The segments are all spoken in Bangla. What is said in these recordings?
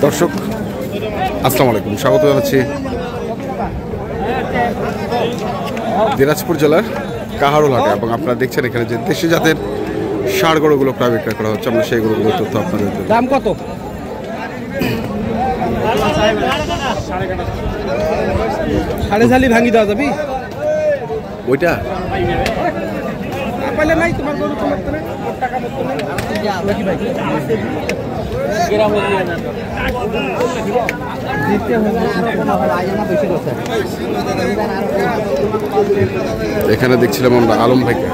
দর্শক আসসালামু আলাইকুম, স্বাগত জানাচ্ছি দিনাজপুর জেলার কাহারোল হাটে। এবং আপনারা দেখছেন এখানে যে দেশি জাতের ষাঁড় গরুগুলো প্রায় বিক্রয় করা হচ্ছে। আমরা সেই গরুগুলোর তথ্য আপনাদের দাম কত? সাড়ে ঝালি ভাঙি দেওয়া যাবি ওইটা নাই তোমার গরু তোমার টাকা মতো নাকি ভাই? এখানে দেখছিলাম আমরা আলম ভাইকে।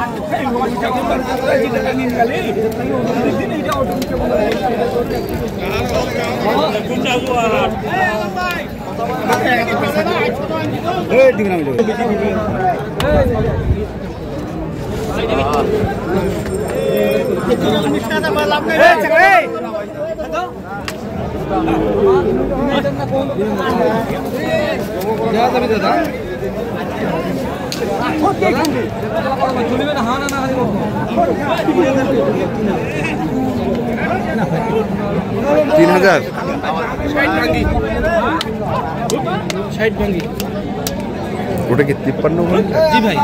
তিন হাজার 60 ভাঙ্গি। ওটা কি 53? জি ভাই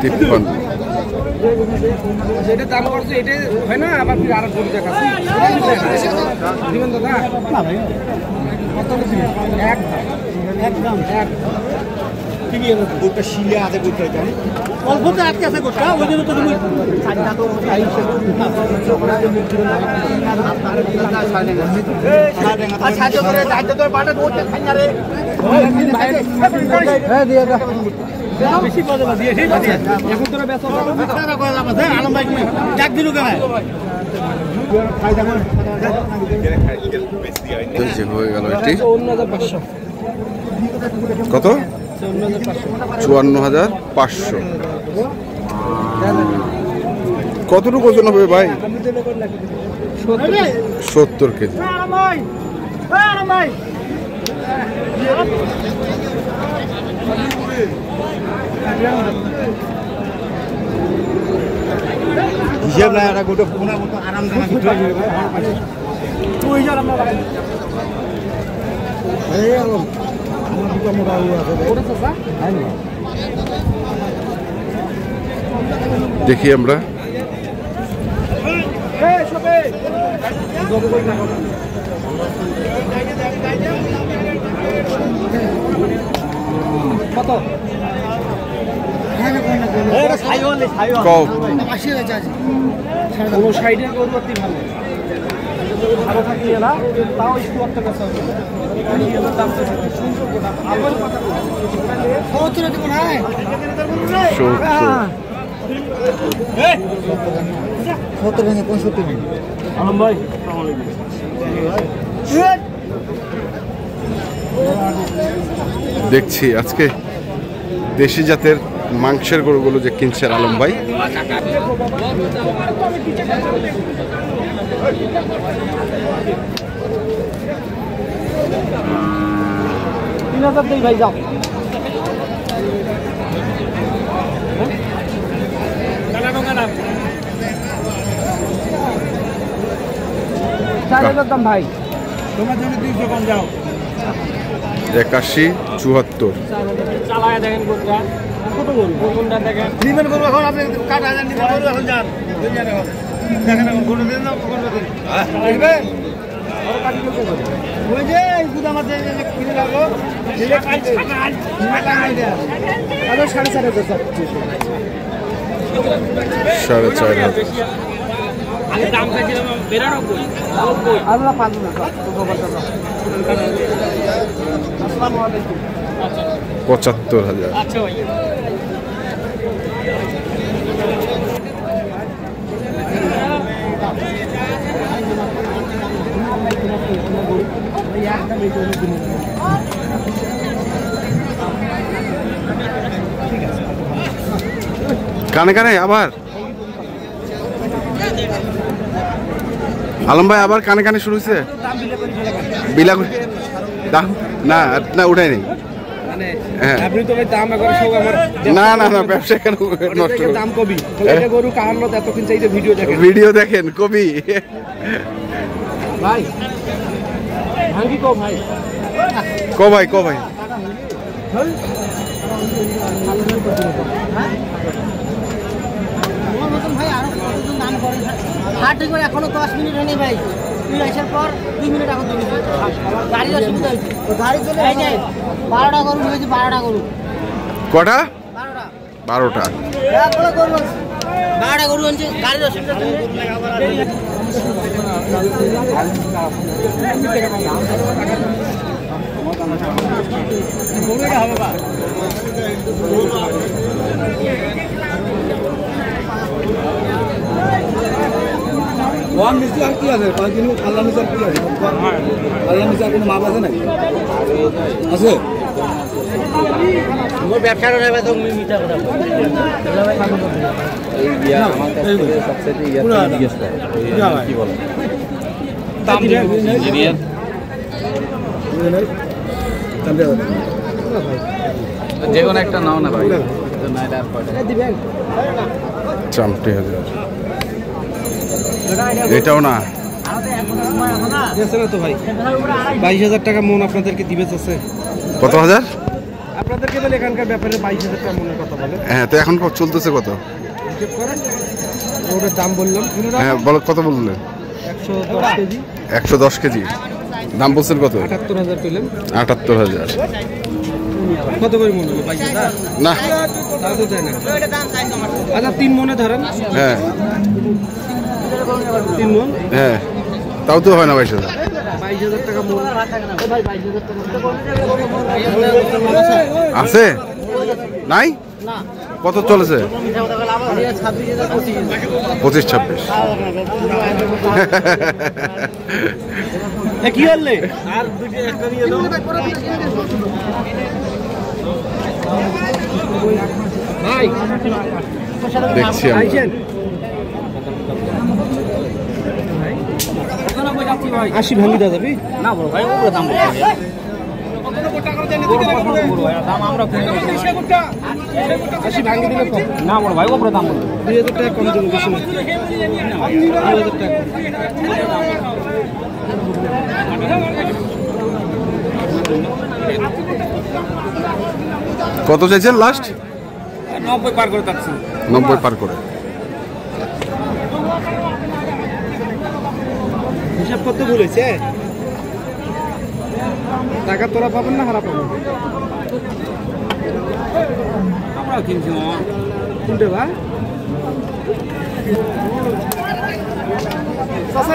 53। যেটা দাম করছে এটা হয় না, আবার ফির আরো গরু দেখাচ্ছি দিবেন দাদা না ভাই? কত দিবেন? একদম এক ঠিকই আছে। গোটা শিলে আছে, গোটা জানি অল্পতে আটকে আছে গোটা, ওই জন্য তো তুমি চারটা তো আচ্ছা করে দাইতে তো বাটা দৌড়তে খাই না রে হ্যাঁ দিয়ে দাও বেশি কথা দিয়ে ঠিক আছে। এখন তোরা ব্যস্ত কথা কয় যাবে হ্যাঁ আলম ভাই ডাক দিলু কেন? হয়ে গেল এটি 54,500। কত? 54,500। কতটুকু ওজন হবে ভাই? 70 কেজি। হিসাব না একটা গোটা পোনা মতো আরামদায়ক দেখি আমরা কত? কোনো সাইডের গরু অতি ভালো ভালো থাকিয়ে না, তাও একটু একটা কাছে দেখছি আজকে দেশি জাতের মাংসের গরুগুলো যে কিনছেন আলম ভাই। ভাই যাও দাম ভাই তোমার জন্য 200 কম যাও 81, 74। চালায় দেখেন কোনটা কত বলবো কোনটা দেখেন নিবেন করব। এখন আপনি কাট হাজার নিবেন করব, এখন যান দেখেন এখন কোনটা দেন না কোনটা দেন আসবে আর কাটি করতে হবে। ওই যে গুদামার যে কিনে লাগলো দিলে কাট ছাগাল ছাগাল দেয়া আরো 4.5 4.5 আগে দাম চাইছিলাম 92 আল্লাহ পাঁচ না আসসালামু আলাইকুম 75,000। আচ্ছা ভাই কানে কানে আবার আলম ভাই আবার কানে কানে শুরু হয়েছে বিলা দাম না না উঠাই নেই হ্যাঁ আপনি তো ভাই দাম একবার সব আমার না না না ব্যবসা কেন নষ্ট এটা দাম কবি এটা গরু কাহান্ন এত কিনছে এই যে ভিডিও দেখেন ভিডিও দেখেন কবি ভাই ভাঙ্গি কো ভাই কো ভাই এখনো 10 মিনিট হয়নি ভাই তুই আসার পর 2 মিনিট এখন তুমি গাড়ির অসুবিধা হয়েছে গাড়ি চলে এই যে 12টা গরু হয়েছে 12টা গরু কটা 12টা 12টা গরু 12টা গরু হচ্ছে গাড়ির অসুবিধা ওয়ান নিচে আর কি আছে কয়েকদিন আল্লাহ নিচে আর কি আছে আল্লাহ নিচে আর কোনো মাপ আছে নাকি আছে মোর ব্যবসা রে ভাই তো মিটা কথা এই বিয়া আমাদের সবচেয়ে ইয়াতে জিজ্ঞেস করে কি বলে দাম ইঞ্জিনিয়ার যে কোনো একটা নাও না ভাই চামটি হাজার এটাও না তো ভাই 22,000 টাকা মন আপনাদেরকে দিবে আছে কত হাজার আপনাদেরকে বলে এখানকার ব্যাপারে 22,000 টাকা মনের কথা বলে হ্যাঁ তো এখন চলতেছে কত ওটার দাম বললাম হ্যাঁ বলো কত বললেন 110 কেজি 110 কেজি দাম বলছেন কত 78,000 পেলেন 78,000 কত করে মন হলো 22,000 না তাও তো যায় না আচ্ছা 3 মনে ধরেন হ্যাঁ 3 মন হ্যাঁ তাও তো হয় না 22,000 22,000 টাকা মন ভাই 22,000 টাকা আছে নাই না কত চলেছে 25-26 কি হলে আর দুটো একটা নিয়ে দাও ভাই দেখছি আমরা। আইছেন 80 ভাঙি দাও যাবি না বড় ভাই ওর দাম বল দাম আমরা 80 ভাঙি দিলে কম না বড় ভাই ওর দাম বল 2,000 টাকা কম দেবো বেশি না 2,000 টাকা কত চাইছেন লাস্ট 90 পার করে যাচ্ছি 90 পার করে হিসাব করতে বলেছে টাকা তোরা পাবেন না হারা পাবেন আমরা কিনছি কোনটা ভাই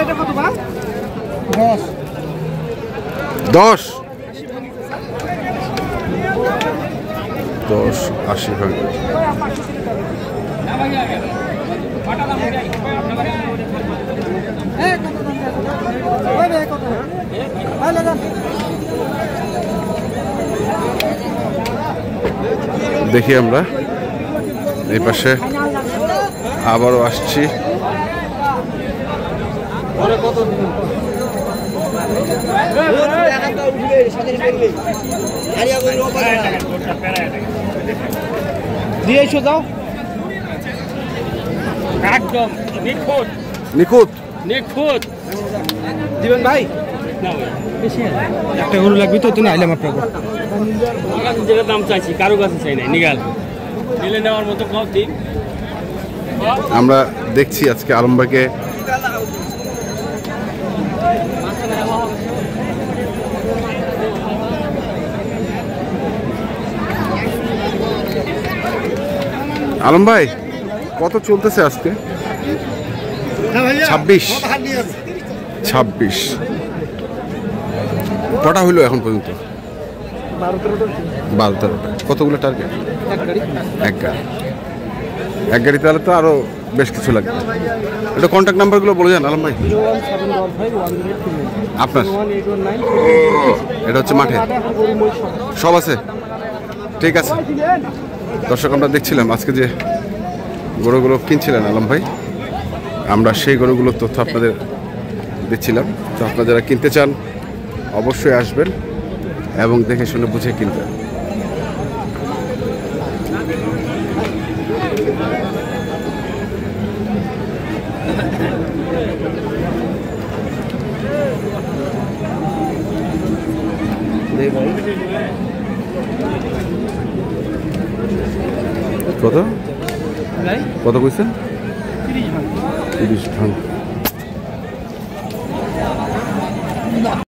এটা কত ভাই 10 80 ভাগ দেখি আমরা এই পাশে আবারও আসছি দিয়ে এসো যাও একদম নিখুঁত নিখুঁত নিখুঁত দিবেন ভাই না ভাই একটা গরু লাগবে তো তুমি আইলাম আপনার যেটা দাম চাইছি কারো কাছে চাই নাই নিগাল নিলে নেওয়ার মতো কম দিন আমরা দেখছি আজকে আলম ভাইকে আলম ভাই কত চলতেছে আজকে 26 কটা হইলো এখন পর্যন্ত 12-13টা কতগুলো টার্গেট এক গাড়ি তাহলে তো আরো বেশ কিছু লাগবে এটা কন্ট্যাক্ট নাম্বারগুলো বলে যান আলম ভাই আপনার এটা হচ্ছে মাঠে সব আছে ঠিক আছে দর্শক আমরা দেখছিলাম আজকে যে গরুগুলো কিনছিলেন আলম ভাই আমরা সেই গরুগুলোর তথ্য আপনাদের দিচ্ছিলাম তো আপনারা যারা কিনতে চান অবশ্যই আসবেন এবং দেখে শুনে বুঝে কিনবেন কত কত কইছেন? 30 ভাঙ।